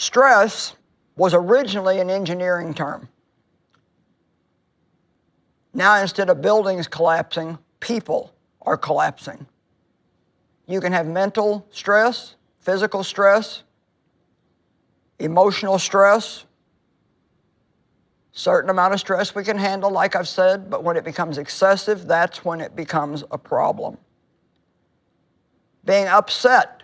Stress was originally an engineering term. Now, instead of buildings collapsing, people are collapsing. You can have mental stress, physical stress, emotional stress. Certain amount of stress we can handle, like I've said, but when it becomes excessive, that's when it becomes a problem. Being upset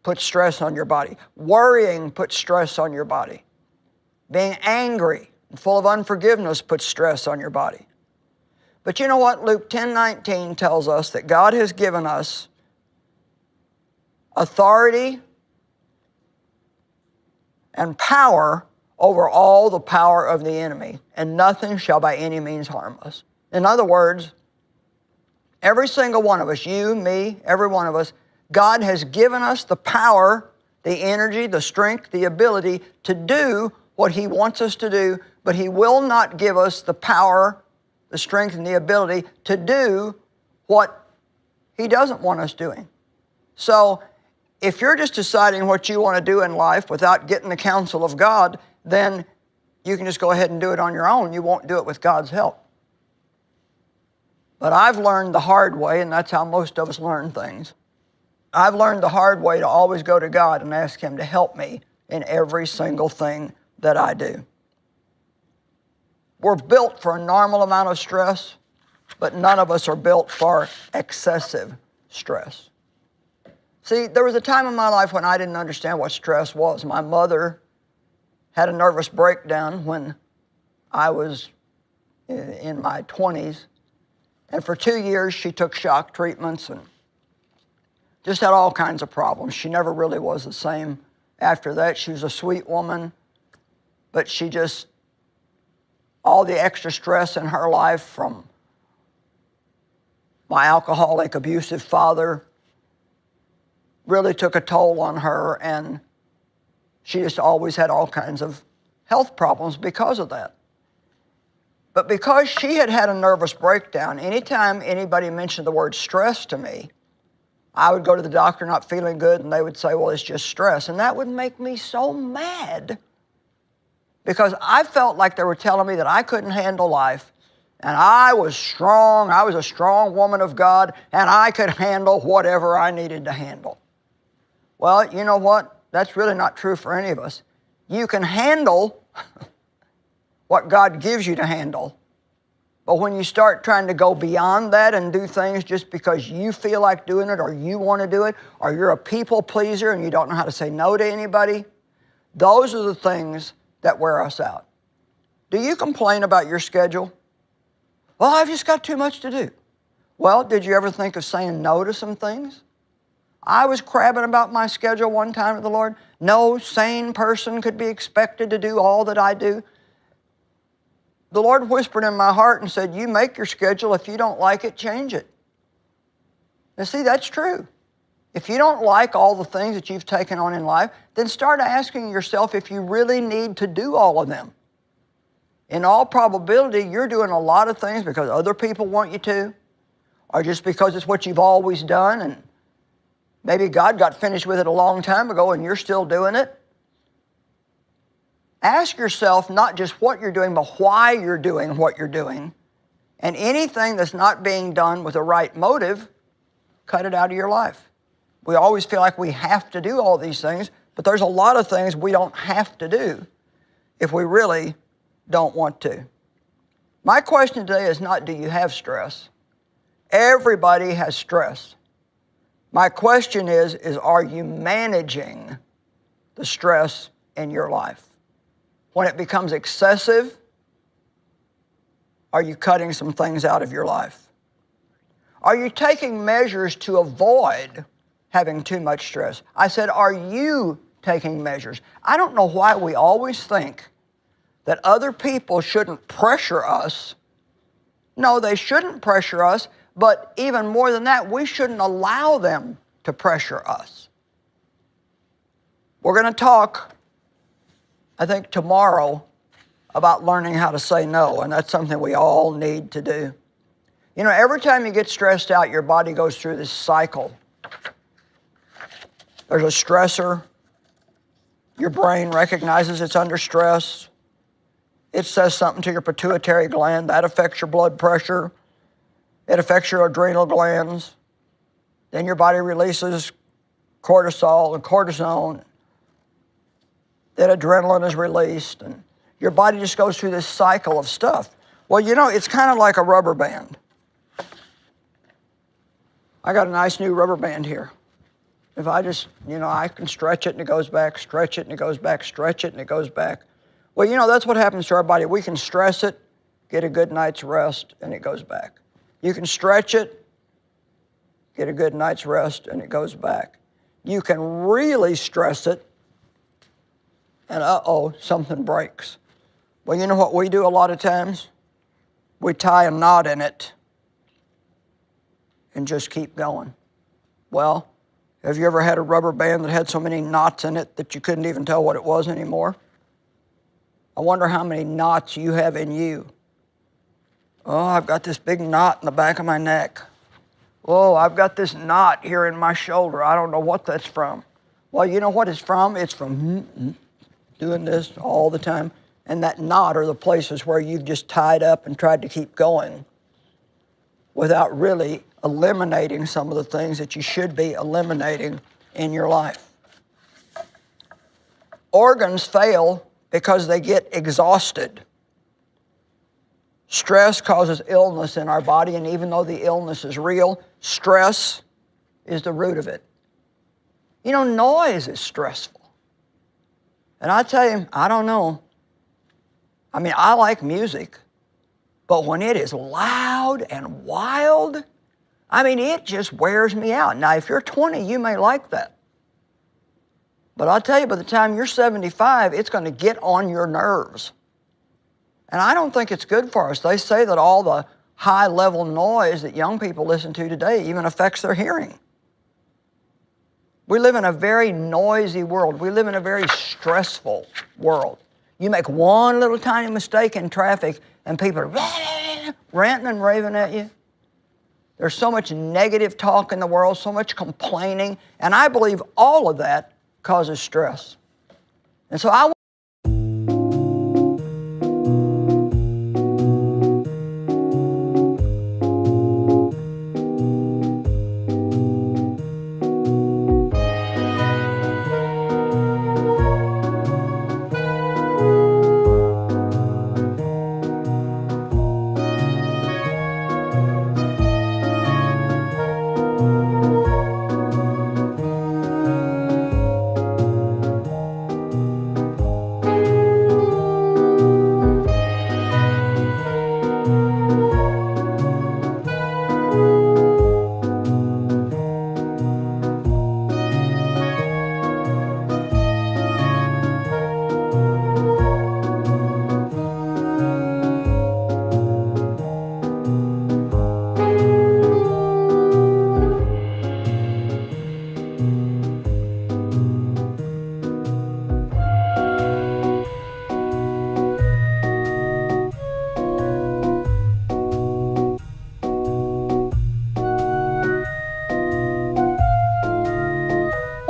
puts stress on your body. Worrying puts stress on your body. Being angry and full of unforgiveness puts stress on your body. But you know what? Luke 10:19 tells us that God has given us authority and power over all the power of the enemy, and nothing shall by any means harm us. In other words, every single one of us, you, me, every one of us, God has given us the power, the energy, the strength, the ability to do what He wants us to do, but He will not give us the power, the strength, and the ability to do what He doesn't want us doing. So if you're just deciding what you want to do in life without getting the counsel of God, then you can just go ahead and do it on your own. You won't do it with God's help. But I've learned the hard way, and that's how most of us learn things. I've learned the hard way to always go to God and ask Him to help me in every single thing that I do. We're built for a normal amount of stress, but none of us are built for excessive stress. See, there was a time in my life when I didn't understand what stress was. My mother had a nervous breakdown when I was in my 20s. And for 2 years, she took shock treatments and just had all kinds of problems. She never really was the same after that. She was a sweet woman, but she just, all the extra stress in her life from my alcoholic, abusive father really took a toll on her, and she just always had all kinds of health problems because of that. But because she had had a nervous breakdown, anytime anybody mentioned the word stress to me, I would go to the doctor not feeling good, and they would say, well, it's just stress. And that would make me so mad because I felt like they were telling me that I couldn't handle life, and I was strong. I was a strong woman of God, and I could handle whatever I needed to handle. Well, you know what? That's really not true for any of us. You can handle what God gives you to handle. But when you start trying to go beyond that and do things just because you feel like doing it or you want to do it, or you're a people pleaser and you don't know how to say no to anybody, those are the things that wear us out. Do you complain about your schedule? Well, I've just got too much to do. Well, did you ever think of saying no to some things? I was crabbing about my schedule one time with the Lord. No sane person could be expected to do all that I do. The Lord whispered in my heart and said, you make your schedule. If you don't like it, change it. And see, that's true. If you don't like all the things that you've taken on in life, then start asking yourself if you really need to do all of them. In all probability, you're doing a lot of things because other people want you to, or just because it's what you've always done, and maybe God got finished with it a long time ago and you're still doing it. Ask yourself not just what you're doing, but why you're doing what you're doing. And anything that's not being done with the right motive, cut it out of your life. We always feel like we have to do all these things, but there's a lot of things we don't have to do if we really don't want to. My question today is not, do you have stress? Everybody has stress. My question is are you managing the stress in your life? When it becomes excessive, are you cutting some things out of your life? Are you taking measures to avoid having too much stress? I said, are you taking measures? I don't know why we always think that other people shouldn't pressure us. No, they shouldn't pressure us, but even more than that, we shouldn't allow them to pressure us. We're going to talk, I think, tomorrow about learning how to say no, and that's something we all need to do. You know, every time you get stressed out, your body goes through this cycle. There's a stressor, Your brain recognizes it's under stress. It says something to your pituitary gland. That affects your blood pressure. It affects your adrenal glands. Then your body releases cortisol and cortisone. Then adrenaline is released, and your body just goes through this cycle of stuff. Well, you know, it's kind of like a rubber band. I got a nice new rubber band here. If I just, you know, I can stretch it and it goes back, stretch it and it goes back, stretch it and it goes back. Well, you know, that's what happens to our body. We can stress it, get a good night's rest, and it goes back. You can stretch it, get a good night's rest, and it goes back. You can really stress it, and something breaks. Well, you know what we do a lot of times? We tie a knot in it and just keep going. Well, have you ever had a rubber band that had so many knots in it that you couldn't even tell what it was anymore? I wonder how many knots you have in you. Oh, I've got this big knot in the back of my neck. Oh, I've got this knot here in my shoulder. I don't know what that's from. Well, you know what it's from? It's from doing this all the time. And that knot are the places where you've just tied up and tried to keep going without really eliminating some of the things that you should be eliminating in your life. Organs fail because they get exhausted. Stress causes illness in our body, and even though the illness is real, stress is the root of it. You know, noise is stressful. And I tell you, I don't know. I mean, I like music, but when it is loud and wild, I mean, it just wears me out. Now, if you're 20, you may like that. But I'll tell you, by the time you're 75, it's going to get on your nerves. And I don't think it's good for us. They say that all the high-level noise that young people listen to today even affects their hearing. We live in a very noisy world. We live in a very stressful world. You make one little tiny mistake in traffic and people are ranting and raving at you. There's so much negative talk in the world, so much complaining, and I believe all of that causes stress. And so I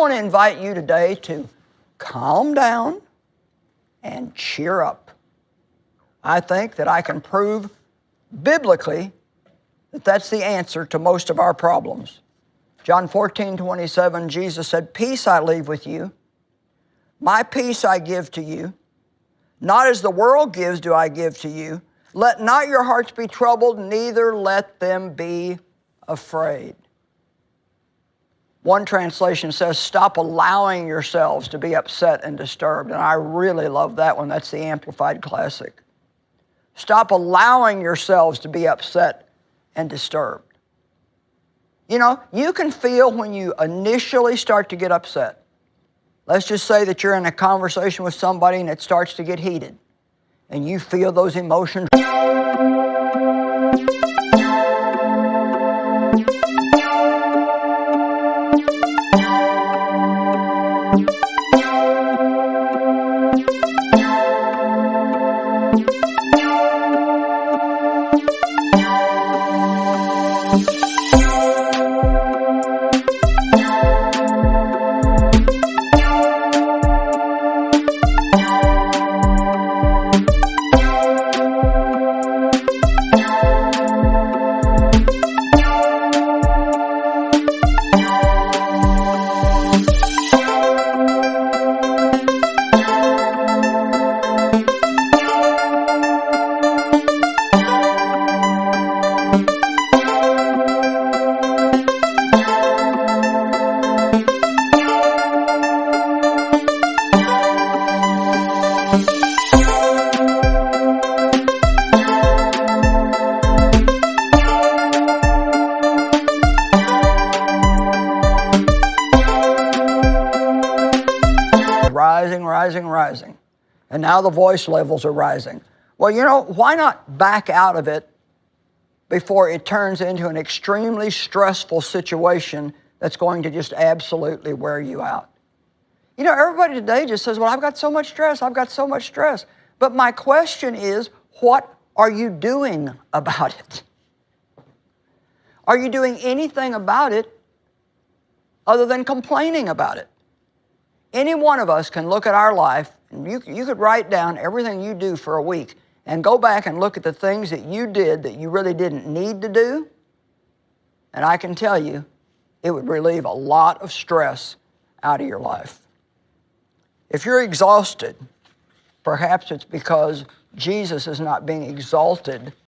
want to invite you today to calm down and cheer up. I think that I can prove biblically that that's the answer to most of our problems. John 14:27, Jesus said, "Peace I leave with you. My peace I give to you. Not as the world gives do I give to you. Let not your hearts be troubled, neither let them be afraid." One translation says, "Stop allowing yourselves to be upset and disturbed." And I really love that one. That's the Amplified Classic. Stop allowing yourselves to be upset and disturbed. You know, you can feel when you initially start to get upset. Let's just say that you're in a conversation with somebody and it starts to get heated, and you feel those emotions. rising. And now the voice levels are rising. Well, you know, why not back out of it before it turns into an extremely stressful situation that's going to just absolutely wear you out? You know, everybody today just says, well, I've got so much stress, I've got so much stress. But my question is, what are you doing about it? Are you doing anything about it other than complaining about it? Any one of us can look at our life, and you could write down everything you do for a week and go back and look at the things that you did that you really didn't need to do, and I can tell you, it would relieve a lot of stress out of your life. If you're exhausted, perhaps it's because Jesus is not being exalted